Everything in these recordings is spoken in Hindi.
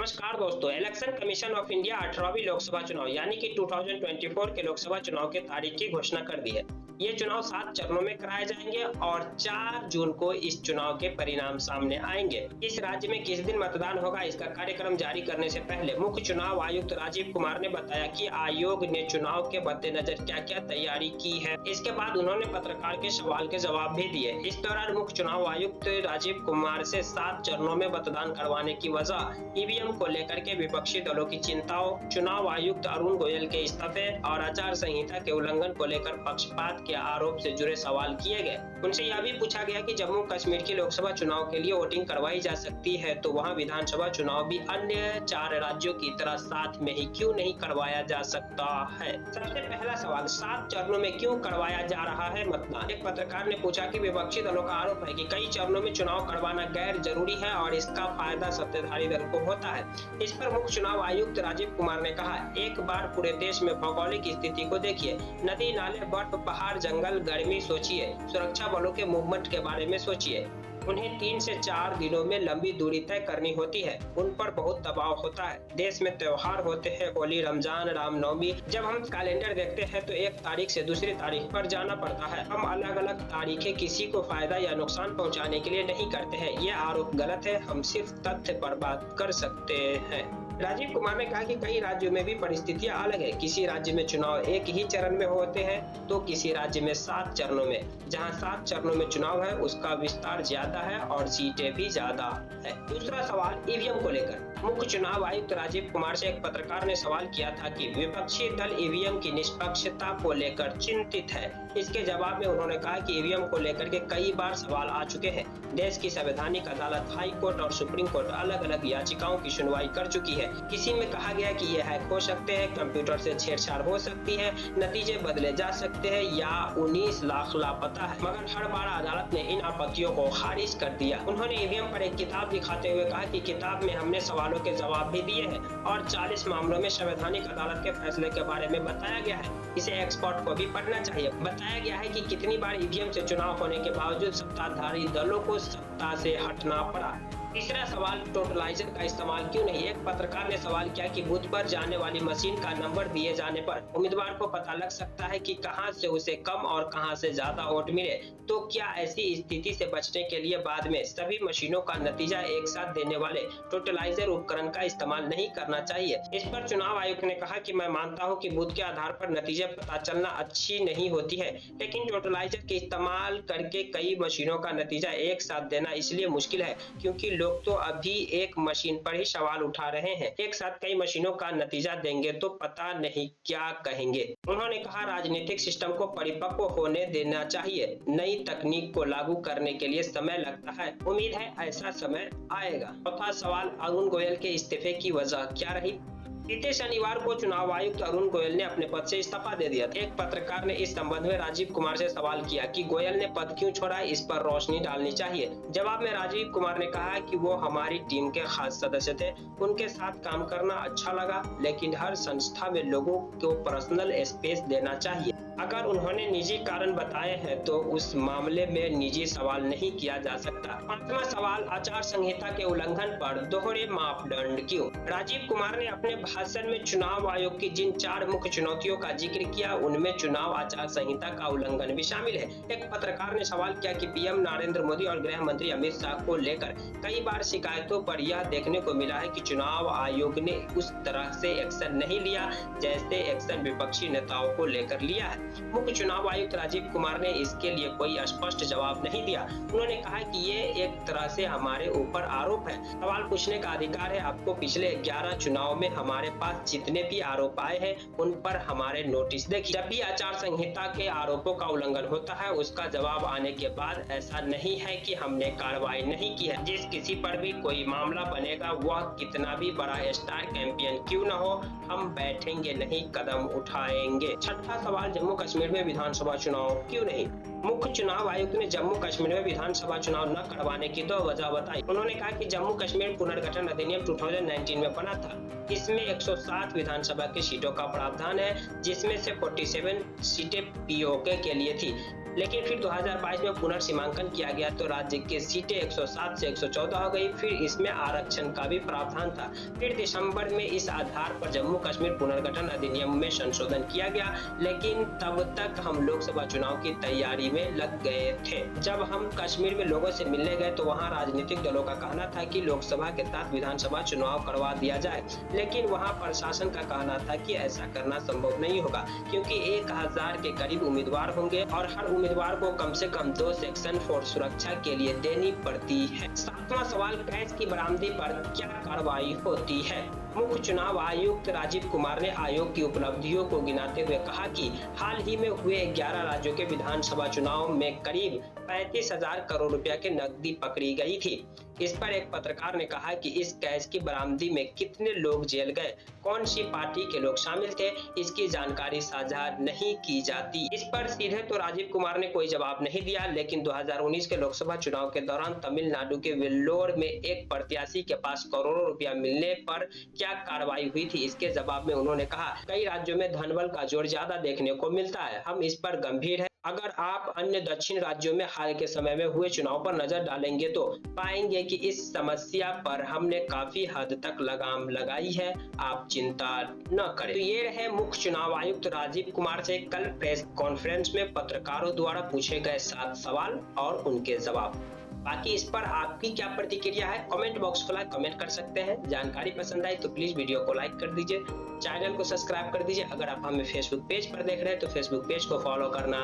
नमस्कार दोस्तों, इलेक्शन कमीशन ऑफ इंडिया 18वीं लोकसभा चुनाव यानी कि 2024 के लोकसभा चुनाव के तारीख की घोषणा कर दी है। ये चुनाव 7 चरणों में कराए जाएंगे और 4 जून को इस चुनाव के परिणाम सामने आएंगे। इस राज्य में किस दिन मतदान होगा, इसका कार्यक्रम जारी करने से पहले मुख्य चुनाव आयुक्त राजीव कुमार ने बताया कि आयोग ने चुनाव के मद्देनजर क्या-क्या तैयारी की है। इसके बाद उन्होंने पत्रकार के सवाल के जवाब भी दिए। इस दौरान मुख्य चुनाव आयुक्त राजीव कुमार से 7 चरणों में मतदान करवाने की वजह, ईवीएम को लेकर के विपक्षी दलों की चिंताओं, चुनाव आयुक्त अरुण गोयल के इस्तीफे और आचार संहिता के उल्लंघन को लेकर पक्षपात के आरोप से जुड़े सवाल किए गए। उनसे यह भी पूछा गया कि जम्मू कश्मीर की लोकसभा चुनाव के लिए वोटिंग करवाई जा सकती है, तो वहां विधानसभा चुनाव भी अन्य 4 राज्यों की तरह साथ में ही क्यों नहीं करवाया जा सकता है। सबसे पहला सवाल, 7 चरणों में क्यों करवाया जा रहा है मतदान। एक पत्रकार ने पूछा कि विपक्षी दलों का आरोप है कि कई चरणों में चुनाव करवाना गैर जरूरी है और इसका फायदा सत्ताधारी दल को होता है। इस पर मुख्य चुनाव आयुक्त राजीव कुमार ने कहा, एक बार पूरे देश में भौगोलिक स्थिति को देखिए, नदी नाले, बर्फ, पहाड़, जंगल, गर्मी सोचिए, सुरक्षा बलों के मूवमेंट के बारे में सोचिए। उन्हें 3 से 4 दिनों में लंबी दूरी तय करनी होती है, उन पर बहुत दबाव होता है। देश में त्योहार होते हैं, होली, रमजान, रामनवमी। जब हम कैलेंडर देखते हैं तो एक तारीख से दूसरी तारीख पर जाना पड़ता है। हम अलग अलग तारीखें किसी को फायदा या नुकसान पहुंचाने के लिए नहीं करते हैं। ये आरोप गलत है, हम सिर्फ तथ्य पर बात कर सकते हैं। राजीव कुमार ने कहा कि कई राज्यों में भी परिस्थितियां अलग है। किसी राज्य में चुनाव एक ही चरण में होते हैं तो किसी राज्य में 7 चरणों में। जहां 7 चरणों में चुनाव है उसका विस्तार ज्यादा है और सीटें भी ज्यादा है। दूसरा सवाल, ईवीएम को लेकर मुख्य चुनाव आयुक्त राजीव कुमार से एक पत्रकार ने सवाल किया था कि विपक्षी दल ईवीएम की निष्पक्षता को लेकर चिंतित है। इसके जवाब में उन्होंने कहा कि ईवीएम को लेकर के कई बार सवाल आ चुके हैं। देश की संवैधानिक अदालत, हाई कोर्ट और सुप्रीम कोर्ट अलग अलग याचिकाओं की सुनवाई कर चुकी है। किसी में कहा गया कि ये हैक हो सकते हैं, कंप्यूटर से छेड़छाड़ हो सकती है, नतीजे बदले जा सकते हैं या 19 लाख लापता है, मगर हर बार अदालत ने इन आपत्तियों को खारिज कर दिया। उन्होंने ईवीएम पर एक किताब दिखाते हुए कहा कि किताब में हमने सवालों के जवाब भी दिए हैं और 40 मामलों में संवैधानिक अदालत के फैसले के बारे में बताया गया है। इसे एक्सपर्ट को भी पढ़ना चाहिए। बताया गया है कि कितनी बार ईवीएम से चुनाव होने के बावजूद सत्ताधारी दलों को सत्ता से हटना पड़ा। तीसरा सवाल, टोटलाइजर का इस्तेमाल क्यों नहीं। एक पत्रकार ने सवाल किया कि बूथ पर जाने वाली मशीन का नंबर दिए जाने पर उम्मीदवार को पता लग सकता है कि कहां से उसे कम और कहां से ज्यादा वोट मिले, तो क्या ऐसी स्थिति से बचने के लिए बाद में सभी मशीनों का नतीजा एक साथ देने वाले टोटलाइजर उपकरण का इस्तेमाल नहीं करना चाहिए। इस पर चुनाव आयुक्त ने कहा कि मैं मानता हूं कि बूथ के आधार पर नतीजे पता चलना अच्छी नहीं होती है, लेकिन टोटलाइजर के इस्तेमाल करके कई मशीनों का नतीजा एक साथ देना इसलिए मुश्किल है क्योंकि लोग तो अभी एक मशीन पर ही सवाल उठा रहे हैं। एक साथ कई मशीनों का नतीजा देंगे तो पता नहीं क्या कहेंगे। उन्होंने कहा, राजनीतिक सिस्टम को परिपक्व होने देना चाहिए। नई तकनीक को लागू करने के लिए समय लगता है, उम्मीद है ऐसा समय आएगा। चौथा सवाल, अरुण गोयल के इस्तीफे की वजह क्या रही। बीते शनिवार को चुनाव आयुक्त अरुण गोयल ने अपने पद से इस्तीफा दे दिया। एक पत्रकार ने इस संबंध में राजीव कुमार से सवाल किया कि गोयल ने पद क्यों छोड़ा, इस पर रोशनी डालनी चाहिए। जवाब में राजीव कुमार ने कहा कि वो हमारी टीम के खास सदस्य थे, उनके साथ काम करना अच्छा लगा, लेकिन हर संस्था में लोगों को पर्सनल स्पेस देना चाहिए। अगर उन्होंने निजी कारण बताए हैं तो उस मामले में निजी सवाल नहीं किया जा सकता। पांचवा सवाल, आचार संहिता के उल्लंघन पर दोहरे मापदंड क्यों। राजीव कुमार ने अपने भाषण में चुनाव आयोग की जिन 4 मुख्य चुनौतियों का जिक्र किया उनमें चुनाव आचार संहिता का उल्लंघन भी शामिल है। एक पत्रकार ने सवाल किया कि पीएम नरेंद्र मोदी और गृह मंत्री अमित शाह को लेकर कई बार शिकायतों पर यह देखने को मिला है कि चुनाव आयोग ने उस तरह से एक्शन नहीं लिया जैसे एक्शन विपक्षी नेताओं को लेकर लिया है। मुख्य चुनाव आयुक्त राजीव कुमार ने इसके लिए कोई स्पष्ट जवाब नहीं दिया। उन्होंने कहा कि ये एक तरह से हमारे ऊपर आरोप है। सवाल पूछने का अधिकार है आपको। पिछले 11 चुनाव में हमारे पास जितने भी आरोप आए हैं उन पर हमारे नोटिस देखिए। जब भी आचार संहिता के आरोपों का उल्लंघन होता है उसका जवाब आने के बाद ऐसा नहीं है कि हमने कार्रवाई नहीं की है। जिस किसी पर भी कोई मामला बनेगा वह कितना भी बड़ा स्टार कैंपियन क्यों न हो, हम बैठेंगे नहीं, कदम उठाएंगे। छठा सवाल, जम्मू कश्मीर में विधानसभा चुनाव क्यों नहीं। मुख्य चुनाव आयुक्त ने जम्मू कश्मीर में विधानसभा चुनाव न करवाने की 2 वजह बताई। उन्होंने कहा कि जम्मू कश्मीर पुनर्गठन अधिनियम 2019 में बना था। इसमें 107 विधानसभा की सीटों का प्रावधान है, जिसमें से 47 सीटें पीओके के लिए थी। लेकिन फिर 2022 में पुनर्सीमांकन किया गया तो राज्य की सीटें 107 से 114 हो गई। फिर इसमें आरक्षण का भी प्रावधान था। फिर दिसंबर में इस आधार पर जम्मू कश्मीर पुनर्गठन अधिनियम में संशोधन किया गया, लेकिन तब तक हम लोकसभा चुनाव की तैयारी में लग गए थे। जब हम कश्मीर में लोगों से मिलने गए तो वहां राजनीतिक दलों का कहना था कि लोकसभा के साथ विधानसभा चुनाव करवा दिया जाए, लेकिन वहां प्रशासन का कहना था कि ऐसा करना संभव नहीं होगा, क्योंकि 1000 के करीब उम्मीदवार होंगे और हर उम्मीदवार को कम से कम 2 सेक्शन फोर्स सुरक्षा के लिए देनी पड़ती है। 7वां सवाल, कैश की बरामदी पर क्या कार्रवाई होती है? मुख्य चुनाव आयुक्त राजीव कुमार ने आयोग की उपलब्धियों को गिनाते हुए कहा कि हाल ही में हुए 11 राज्यों के विधानसभा चुनाव में करीब 35,000 करोड़ रुपया की नकदी पकड़ी गई थी। इस पर एक पत्रकार ने कहा कि इस कैश की बरामदी में कितने लोग जेल गए, कौन सी पार्टी के लोग शामिल थे, इसकी जानकारी साझा नहीं की जाती। इस पर सीधे तो राजीव कुमार ने कोई जवाब नहीं दिया, लेकिन 2019 के लोकसभा चुनाव के दौरान तमिलनाडु के वेल्लोर में एक प्रत्याशी के पास करोड़ों रुपया मिलने पर क्या कार्रवाई हुई थी, इसके जवाब में उन्होंने कहा, कई राज्यों में धनबल का जोर ज्यादा देखने को मिलता है, हम इस पर गंभीर है। अगर आप अन्य दक्षिण राज्यों में हाल के समय में हुए चुनाव पर नजर डालेंगे तो पाएंगे कि इस समस्या पर हमने काफी हद तक लगाम लगाई है, आप चिंता न करें। तो ये रहे मुख्य चुनाव आयुक्त राजीव कुमार से कल प्रेस कॉन्फ्रेंस में पत्रकारों द्वारा पूछे गए 7 सवाल और उनके जवाब। बाकी इस पर आपकी क्या प्रतिक्रिया है, कमेंट बॉक्स खोला कमेंट कर सकते हैं। जानकारी पसंद आई तो प्लीज वीडियो को लाइक कर दीजिए, चैनल को सब्सक्राइब कर दीजिए। अगर आप हमें फेसबुक पेज पर देख रहे हैं तो फेसबुक पेज को फॉलो करना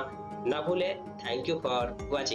न भूलें। Thank you for watching.